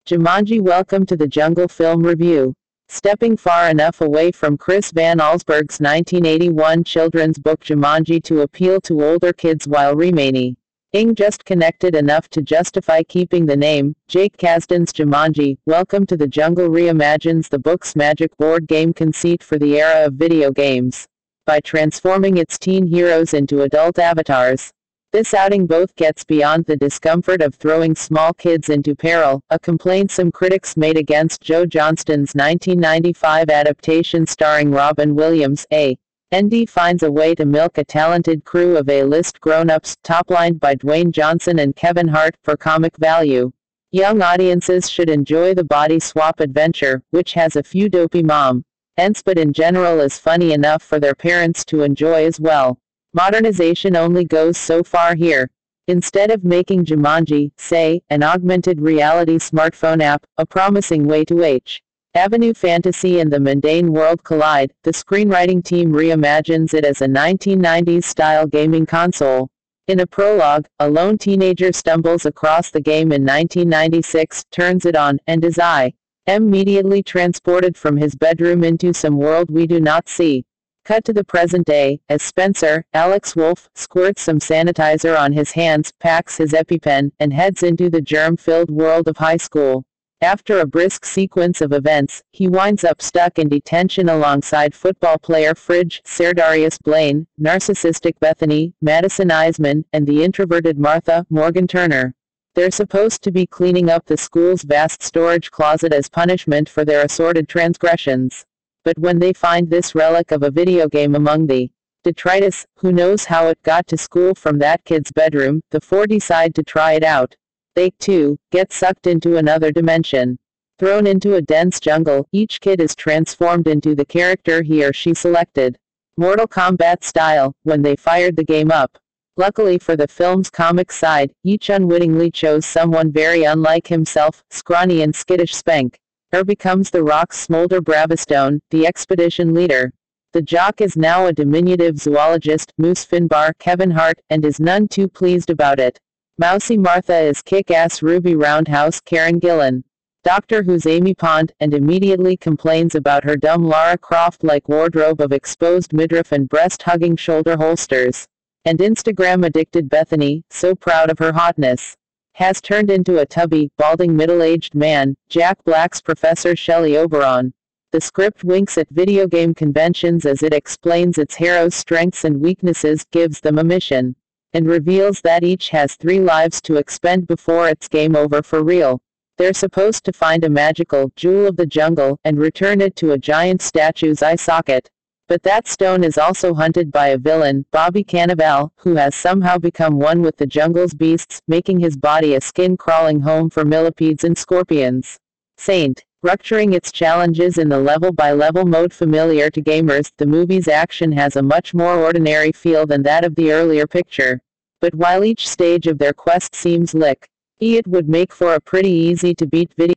Jumanji. Welcome to the Jungle Film Review. Stepping far enough away from Chris Van Allsburg's 1981 children's book Jumanji to appeal to older kids while remaining just connected enough to justify keeping the name, Jake Kasdan's Jumanji, Welcome to the Jungle reimagines the book's magic board game conceit for the era of video games by transforming its teen heroes into adult avatars. This outing both gets beyond the discomfort of throwing small kids into peril, a complaint some critics made against Joe Johnston's 1995 adaptation starring Robin Williams. ND finds a way to milk a talented crew of A-list grown-ups, top-lined by Dwayne Johnson and Kevin Hart, for comic value. Young audiences should enjoy the body swap adventure, which has a few dopey mom ends but in general is funny enough for their parents to enjoy as well. Modernization only goes so far here. Instead of making Jumanji, say, an augmented reality smartphone app, a promising way to Avenue fantasy and the mundane world collide, the screenwriting team reimagines it as a 1990s-style gaming console. In a prologue, a lone teenager stumbles across the game in 1996, turns it on, and is immediately transported from his bedroom into some world we do not see. Cut to the present day, as Spencer, Alex Wolf, squirts some sanitizer on his hands, packs his EpiPen, and heads into the germ-filled world of high school. After a brisk sequence of events, he winds up stuck in detention alongside football player Fridge, Serdarius Blaine, narcissistic Bethany, Madison Eisman, and the introverted Martha, Morgan Turner. They're supposed to be cleaning up the school's vast storage closet as punishment for their assorted transgressions. But when they find this relic of a video game among the detritus, who knows how it got to school from that kid's bedroom, the four decide to try it out. They, too, get sucked into another dimension. Thrown into a dense jungle, each kid is transformed into the character he or she selected. Mortal Kombat style, when they fired the game up. Luckily for the film's comic side, each unwittingly chose someone very unlike himself, scrawny and skittish Spank. Becomes the Rock's Smolder Bravostone, the expedition leader. The jock is now a diminutive zoologist, Moose Finbar, Kevin Hart, and is none too pleased about it. Mousy Martha is kick-ass Ruby Roundhouse, Karen Gillan. Doctor Who's Amy Pond, and immediately complains about her dumb Lara Croft-like wardrobe of exposed midriff and breast-hugging shoulder holsters. And Instagram-addicted Bethany, so proud of her hotness, has turned into a tubby, balding middle-aged man, Jack Black's Professor Shelley Oberon. The script winks at video game conventions as it explains its heroes' strengths and weaknesses, gives them a mission, and reveals that each has 3 lives to expend before it's game over for real. They're supposed to find a magical jewel of the jungle and return it to a giant statue's eye socket. But that stone is also hunted by a villain, Bobby Cannibal, who has somehow become one with the jungle's beasts, making his body a skin-crawling home for millipedes and scorpions. Saint. Rupturing its challenges in the level-by-level mode familiar to gamers, the movie's action has a much more ordinary feel than that of the earlier picture. But while each stage of their quest seems it would make for a pretty easy-to-beat video